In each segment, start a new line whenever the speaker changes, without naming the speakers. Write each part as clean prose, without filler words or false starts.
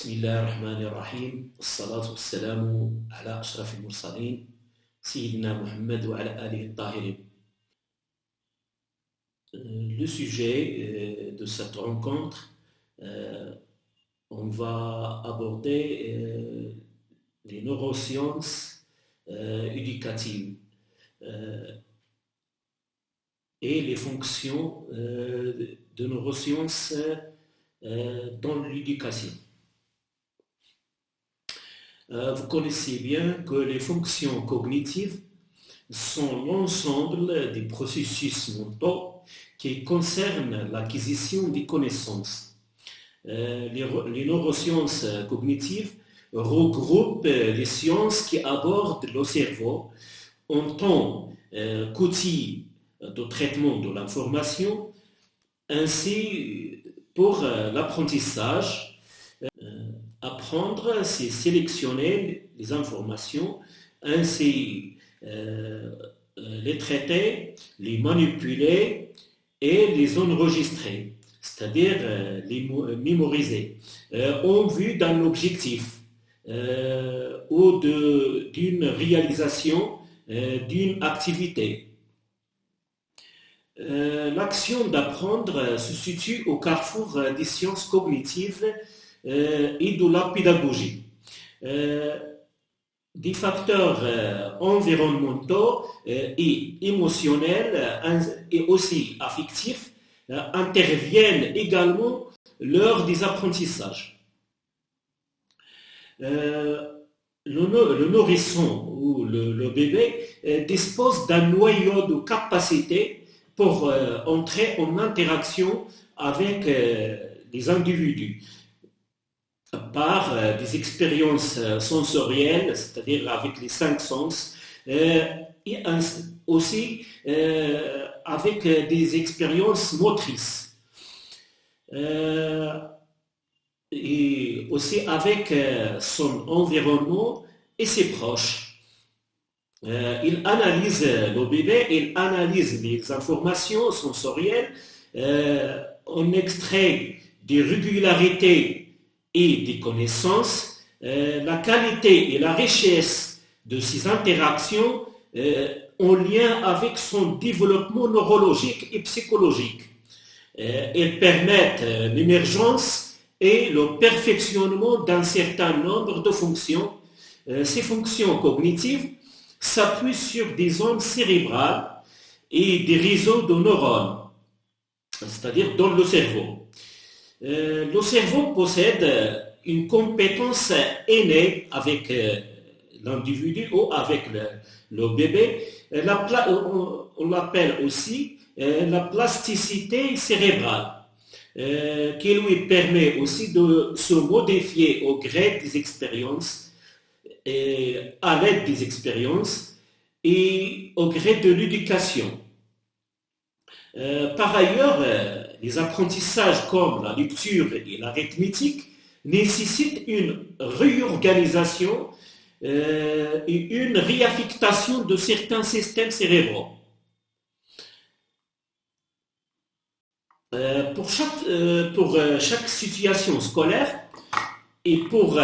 بسم الله الرحمن الرحيم والصلاة والسلام على أشرف المرسلين سيدنا محمد وعلى آله الطاهرين. Le sujet de cette rencontre, on va aborder les neurosciences éducatives et les fonctions de neurosciences dans l'éducation. Vous connaissez bien que les fonctions cognitives sont l'ensemble des processus mentaux qui concernent l'acquisition des connaissances. Les neurosciences cognitives regroupent les sciences qui abordent le cerveau en tant qu'outil de traitement de l'information, ainsi pour l'apprentissage. Apprendre, c'est sélectionner les informations, ainsi les traiter, les manipuler et les enregistrer, c'est-à-dire les mémoriser, en vue d'un objectif ou d'une réalisation d'une activité. L'action d'apprendre se situe au carrefour des sciences cognitives et de la pédagogie. Des facteurs environnementaux et émotionnels et aussi affectifs interviennent également lors des apprentissages. Le nourrisson ou le bébé dispose d'un noyau de capacité pour entrer en interaction avec les individus par des expériences sensorielles, c'est-à-dire avec les 5 sens, et aussi avec des expériences motrices, et aussi avec son environnement et ses proches. Il analyse le bébé, il analyse les informations sensorielles, on extrait des régularités et des connaissances, la qualité et la richesse de ces interactions en lien avec son développement neurologique et psychologique. Elles permettent l'émergence et le perfectionnement d'un certain nombre de fonctions. Ces fonctions cognitives s'appuient sur des ondes cérébrales et des réseaux de neurones, c'est-à-dire dans le cerveau. Le cerveau possède une compétence innée avec l'individu ou avec le bébé. On l'appelle aussi la plasticité cérébrale, qui lui permet aussi de se modifier au gré des expériences, à l'aide des expériences et au gré de l'éducation. Par ailleurs, les apprentissages comme la lecture et l'arithmétique nécessitent une réorganisation et une réaffectation de certains systèmes cérébraux. Pour chaque situation scolaire et pour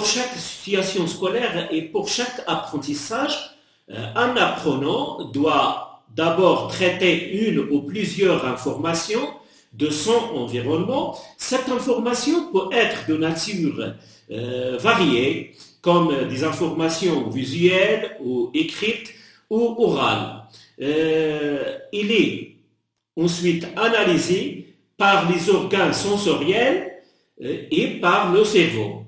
chaque situation scolaire et pour chaque apprentissage, un apprenant doit d'abord traiter une ou plusieurs informations de son environnement. Cette information peut être de nature variée, comme des informations visuelles ou écrites ou orales. Il est ensuite analysé par les organes sensoriels et par le cerveau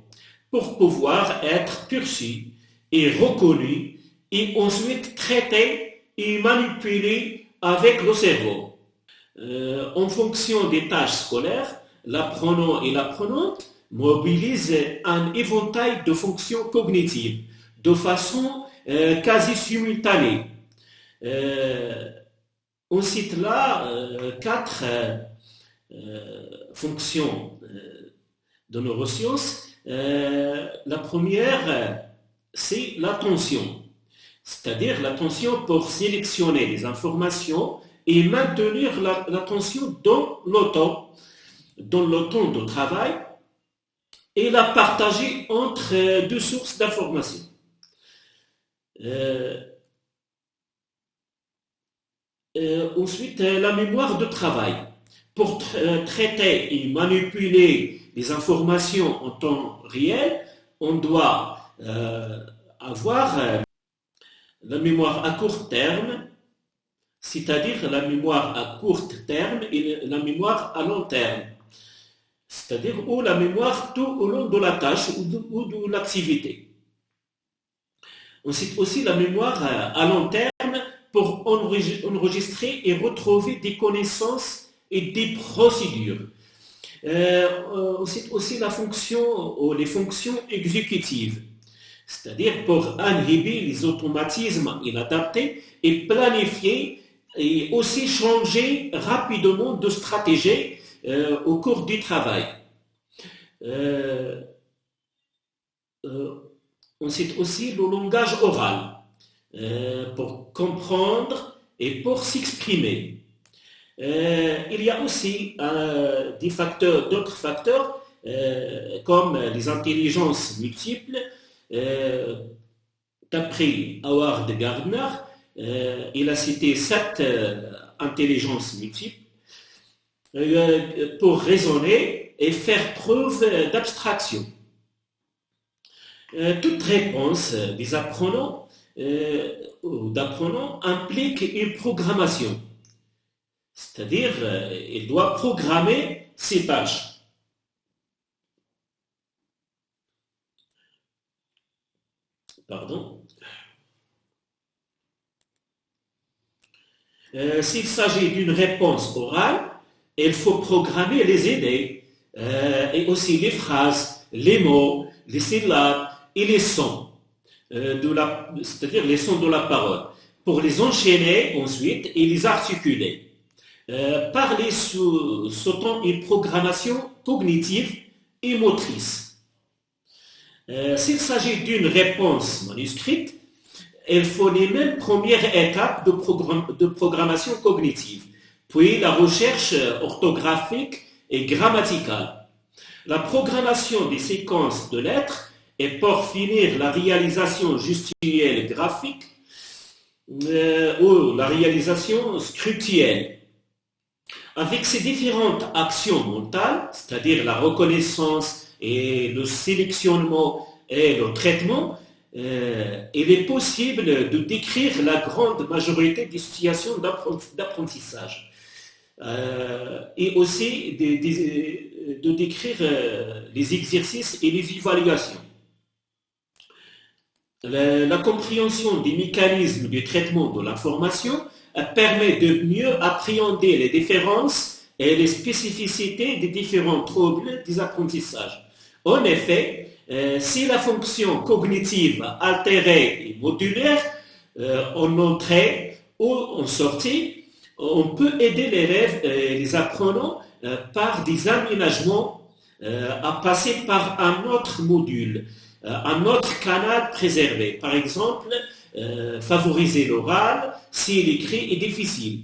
pour pouvoir être perçu et reconnu et ensuite traité et manipulé avec le cerveau. En fonction des tâches scolaires, l'apprenant et l'apprenante mobilisent un éventail de fonctions cognitives de façon quasi simultanée. On cite là 4 fonctions de neurosciences. La première, c'est l'attention, c'est-à-dire l'attention pour sélectionner les informations et maintenir l'attention dans le temps. dans le temps de travail et la partager entre deux sources d'information. Euh, Ensuite, la mémoire de travail. Pour traiter et manipuler les informations en temps réel, on doit avoir la mémoire à court terme, c'est-à-dire la mémoire à court terme et la mémoire à long terme, c'est-à-dire ou la mémoire tout au long de la tâche ou de l'activité. On cite aussi la mémoire à long terme pour enregistrer et retrouver des connaissances et des procédures. On cite aussi la fonction ou les fonctions exécutives, c'est-à-dire pour inhiber les automatismes inadaptés et planifier et aussi changer rapidement de stratégie au cours du travail. On cite aussi le langage oral pour comprendre et pour s'exprimer. Il y a aussi d'autres facteurs comme les intelligences multiples. D'après Howard Gardner, il a cité 7 intelligences multiples pour raisonner et faire preuve d'abstraction. Toute réponse des apprenants ou d'apprenants implique une programmation, c'est-à-dire il doit programmer ses tâches. Pardon. S'il s'agit d'une réponse orale, il faut programmer les idées et aussi les phrases, les mots, les syllabes et les sons, c'est-à-dire les sons de la parole, pour les enchaîner ensuite et les articuler. Parler sous une programmation cognitive et motrice. S'il s'agit d'une réponse manuscrite, il faut les mêmes premières étapes de programmation cognitive, puis la recherche orthographique et grammaticale, la programmation des séquences de lettres et pour finir la réalisation gestuelle graphique ou la réalisation scriptuelle. Avec ces différentes actions mentales, c'est-à-dire la reconnaissance et le sélectionnement et le traitement, il est possible de décrire la grande majorité des situations d'apprentissage et aussi de décrire les exercices et les évaluations. La compréhension des mécanismes du traitement de l'information permet de mieux appréhender les différences et les spécificités des différents troubles des apprentissages. En effet, si la fonction cognitive altérée et modulaire en entrée ou en sortie, on peut aider l'élève et les apprenants par des aménagements à passer par un autre module, un autre canal préservé. Par exemple, favoriser l'oral si l'écrit est difficile.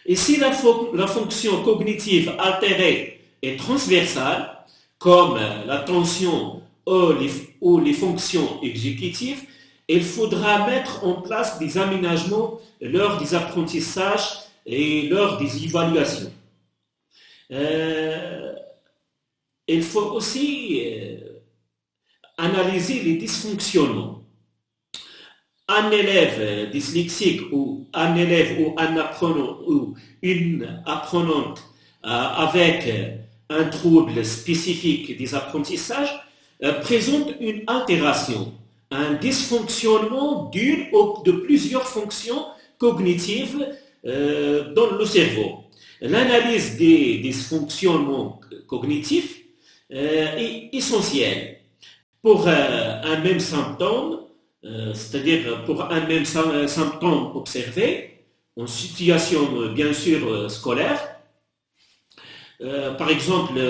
Et si la fonction cognitive altérée est transversale, comme l'attention ou les fonctions exécutives, il faudra mettre en place des aménagements lors des apprentissages et lors des évaluations. Il faut aussi analyser les dysfonctionnements. Un élève dyslexique ou un élève ou un apprenant ou une apprenante avec un trouble spécifique des apprentissages présente une altération, un dysfonctionnement d'une ou de plusieurs fonctions cognitives dans le cerveau. L'analyse des dysfonctionnements cognitifs est essentielle. Pour un même symptôme, c'est-à-dire pour un même symptôme observé, en situation bien sûr scolaire, par exemple,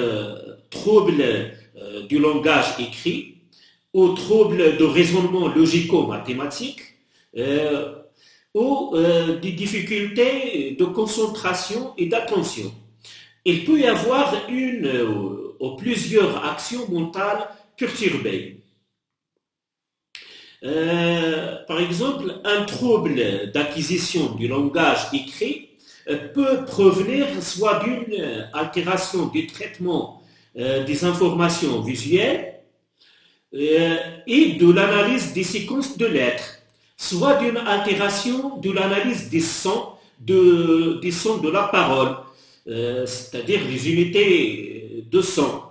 trouble du langage écrit ou trouble de raisonnement logico-mathématique ou des difficultés de concentration et d'attention. il peut y avoir une ou plusieurs actions mentales perturbées. Par exemple, un trouble d'acquisition du langage écrit peut provenir soit d'une altération du traitement des informations visuelles et de l'analyse des séquences de lettres, soit d'une altération de l'analyse des sons de la parole, c'est-à-dire les unités de son,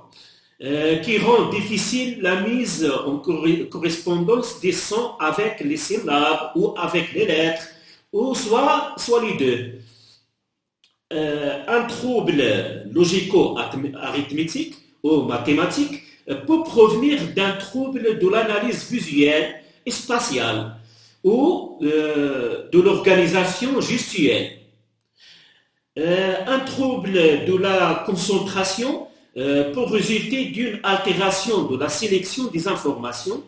qui rend difficile la mise en correspondance des sons avec les syllabes ou avec les lettres, ou soit les deux. Un trouble logico-arithmétique ou mathématique peut provenir d'un trouble de l'analyse visuelle et spatiale ou de l'organisation gestuelle. Un trouble de la concentration peut résulter d'une altération de la sélection des informations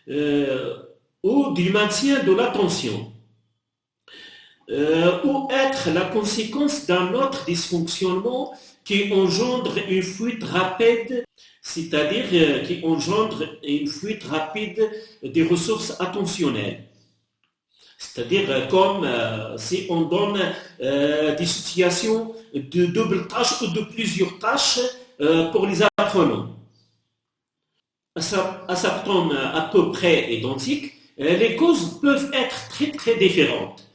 ou du maintien de l'attention. Ou être la conséquence d'un autre dysfonctionnement qui engendre une fuite rapide, c'est-à-dire qui engendre une fuite rapide des ressources attentionnelles. C'est-à-dire comme si on donne des situations de double tâche ou de plusieurs tâches pour les apprenants. À symptômes à peu près identiques, les causes peuvent être très très différentes.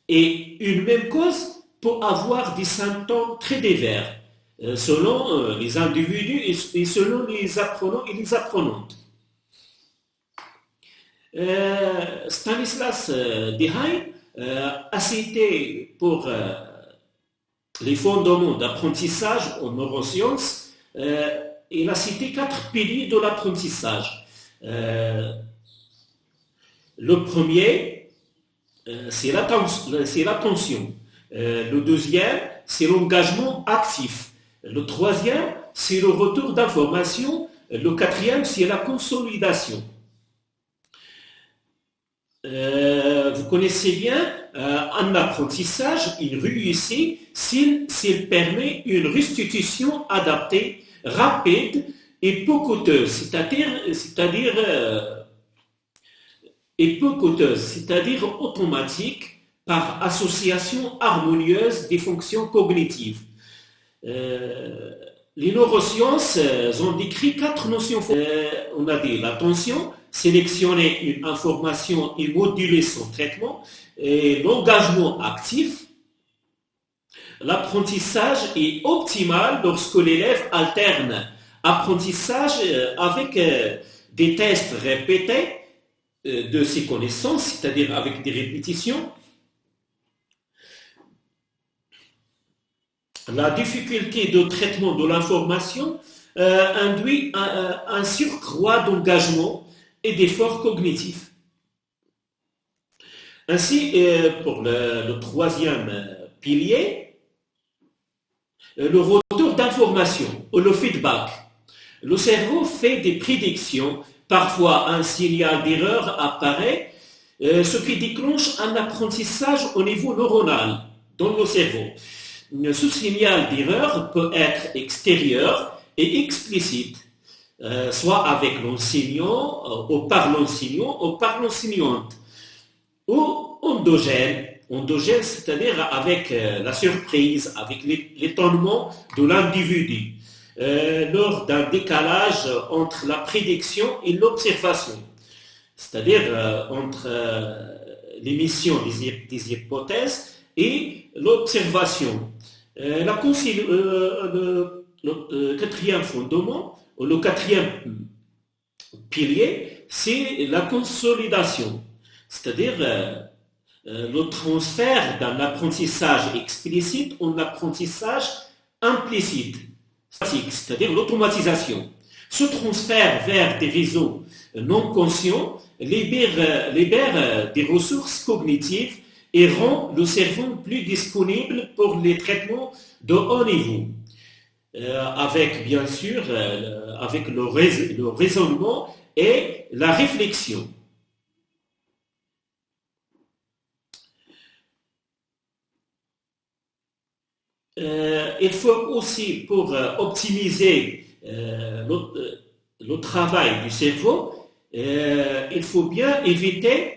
Et une même cause peut avoir des symptômes très divers selon les individus et selon les apprenants et les apprenantes. Stanislas Dehaene a cité pour les fondements d'apprentissage en neurosciences, il a cité 4 piliers de l'apprentissage. Le premier, c'est l'attention. Le deuxième, c'est l'engagement actif. Le troisième, c'est le retour d'information. Le quatrième, c'est la consolidation. Vous connaissez bien, un apprentissage, il réussit s'il permet une restitution adaptée, rapide et peu coûteuse, c'est-à-dire automatique par association harmonieuse des fonctions cognitives. Les neurosciences ont décrit 4 notions. On a dit l'attention, sélectionner une information et moduler son traitement, et l'engagement actif. L'apprentissage est optimal lorsque l'élève alterne apprentissage avec des tests répétés de ses connaissances, c'est-à-dire avec des répétitions. La difficulté de traitement de l'information induit un surcroît d'engagement et d'efforts cognitifs. Ainsi, pour le troisième pilier, le retour d'information ou le feedback. Le cerveau fait des prédictions, parfois un signal d'erreur apparaît, ce qui déclenche un apprentissage au niveau neuronal dans le cerveau. Ce signal d'erreur peut être extérieur et explicite, soit avec l'enseignant, ou par l'enseignant, ou par l'enseignante, ou endogène, c'est-à-dire avec la surprise, avec l'étonnement de l'individu, lors d'un décalage entre la prédiction et l'observation, c'est-à-dire entre l'émission des hypothèses et l'observation. Le quatrième fondement, le quatrième pilier, c'est la consolidation, c'est-à-dire le transfert d'un apprentissage explicite en apprentissage implicite, c'est-à-dire l'automatisation. Ce transfert vers des réseaux non conscients libère des ressources cognitives et rend le cerveau plus disponible pour les traitements de haut niveau, avec bien sûr avec le raisonnement et la réflexion. Il faut aussi, pour optimiser le travail du cerveau, il faut bien éviter,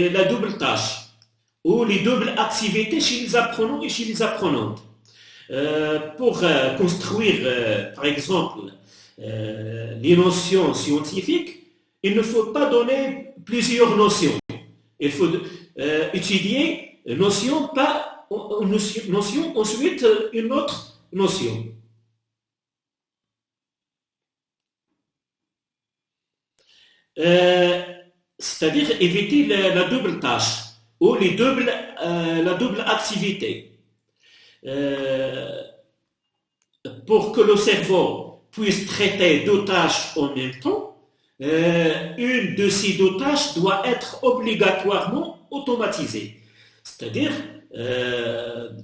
la double tâche ou les doubles activités chez les apprenants et chez les apprenantes. Pour construire, par exemple, les notions scientifiques, il ne faut pas donner plusieurs notions. Il faut étudier une notion, pas une notion, ensuite une autre notion. Euh, C'est-à-dire éviter la double tâche ou la double activité. Euh, pour que le cerveau puisse traiter deux tâches en même temps, une de ces deux tâches doit être obligatoirement automatisée. C'est-à-dire,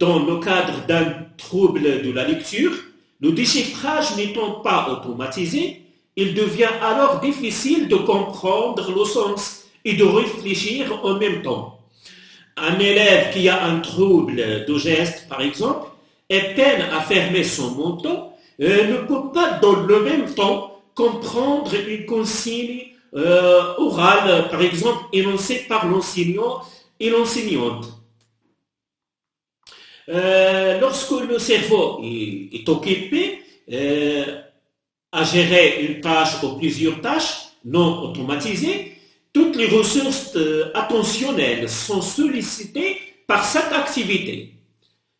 dans le cadre d'un trouble de la lecture, le déchiffrage n'étant pas automatisé, il devient alors difficile de comprendre le sens et de réfléchir en même temps. Un élève qui a un trouble de geste, par exemple, et peine à fermer son menton, ne peut pas dans le même temps comprendre une consigne orale, par exemple, énoncée par l'enseignant et l'enseignante. Lorsque le cerveau est occupé à gérer une tâche ou plusieurs tâches non automatisées, toutes les ressources attentionnelles sont sollicitées par cette activité,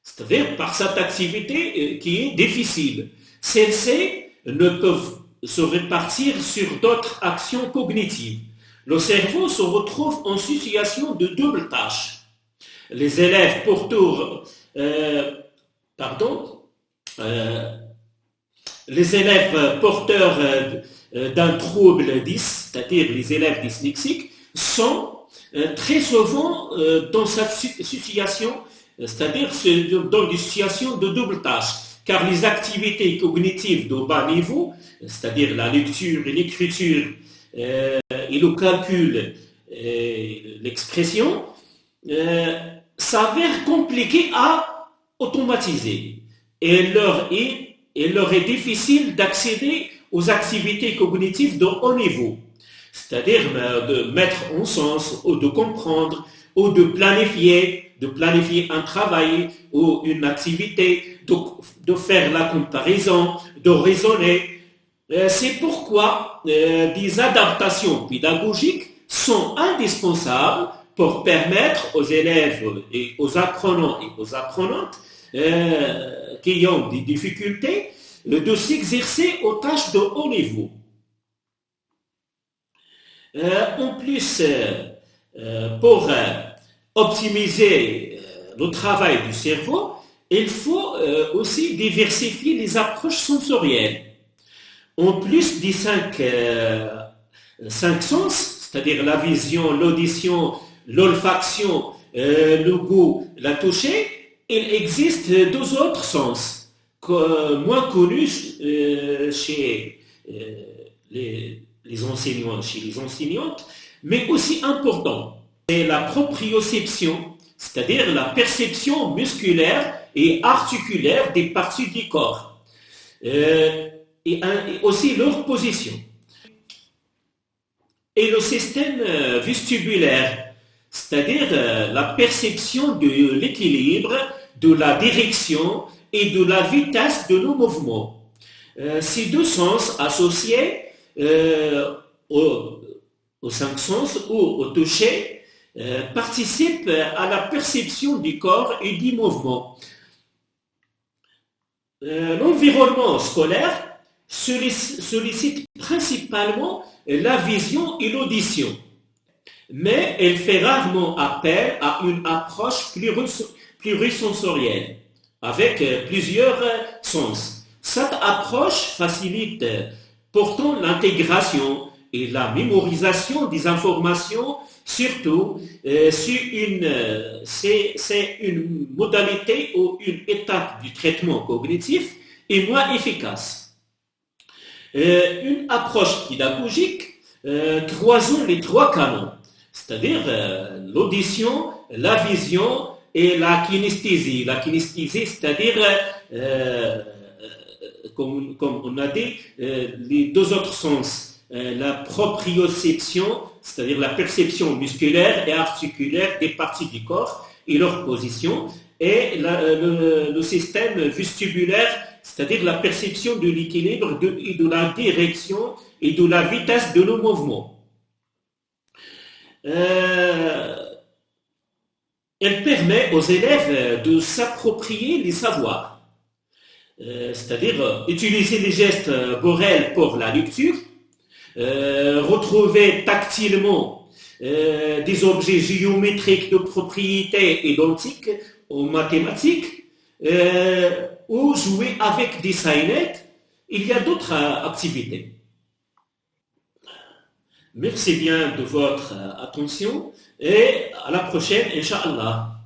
c'est-à-dire par cette activité qui est difficile. Celles-ci ne peuvent se répartir sur d'autres actions cognitives. Le cerveau se retrouve en situation de double tâche. Les élèves pardon, euh, les élèves porteurs d'un trouble 10, c'est-à-dire les élèves dyslexiques, sont très souvent dans cette situation, c'est-à-dire dans des situations de double tâche, car les activités cognitives de bas niveau, c'est-à-dire la lecture et l'écriture et le calcul et l'expression, s'avèrent compliquées à automatiser. Et il leur est difficile d'accéder aux activités cognitives de haut niveau, c'est-à-dire de mettre en sens ou de comprendre ou de planifier un travail ou une activité, de faire la comparaison, de raisonner. C'est pourquoi des adaptations pédagogiques sont indispensables pour permettre aux élèves et aux apprenants et aux apprenantes qui ont des difficultés de s'exercer aux tâches de haut niveau. En plus, pour optimiser le travail du cerveau, il faut aussi diversifier les approches sensorielles. En plus des cinq sens, c'est-à-dire la vision, l'audition, l'olfaction, le goût, la toucher, il existe deux autres sens moins connus chez les enseignants, chez les enseignantes, mais aussi importants. C'est la proprioception, c'est-à-dire la perception musculaire et articulaire des parties du corps, et aussi leur position. Et le système vestibulaire, c'est-à-dire la perception de l'équilibre, de la direction et de la vitesse de nos mouvements. Ces deux sens associés aux cinq sens ou au toucher participent à la perception du corps et du mouvement. L'environnement scolaire sollicite principalement la vision et l'audition, mais elle fait rarement appel à une approche plurisensorielle, avec plusieurs sens. Cette approche facilite pourtant l'intégration et la mémorisation des informations, surtout c'est une modalité ou une étape du traitement cognitif est moins efficace. Une approche pédagogique croisant les trois canons, c'est-à-dire l'audition, la vision et la kinesthésie. La kinesthésie, c'est-à-dire, comme on a dit, les deux autres sens. La proprioception, c'est-à-dire la perception musculaire et articulaire des parties du corps et leur position, et le système vestibulaire, c'est-à-dire la perception de l'équilibre et de la direction et de la vitesse de nos mouvements. Elle permet aux élèves de s'approprier les savoirs, c'est-à-dire utiliser les gestes corporels pour la lecture, retrouver tactilement des objets géométriques de propriété identiques aux mathématiques, ou jouer avec des signets. Il y a d'autres activités. Merci bien de votre attention et à la prochaine, Inch'Allah.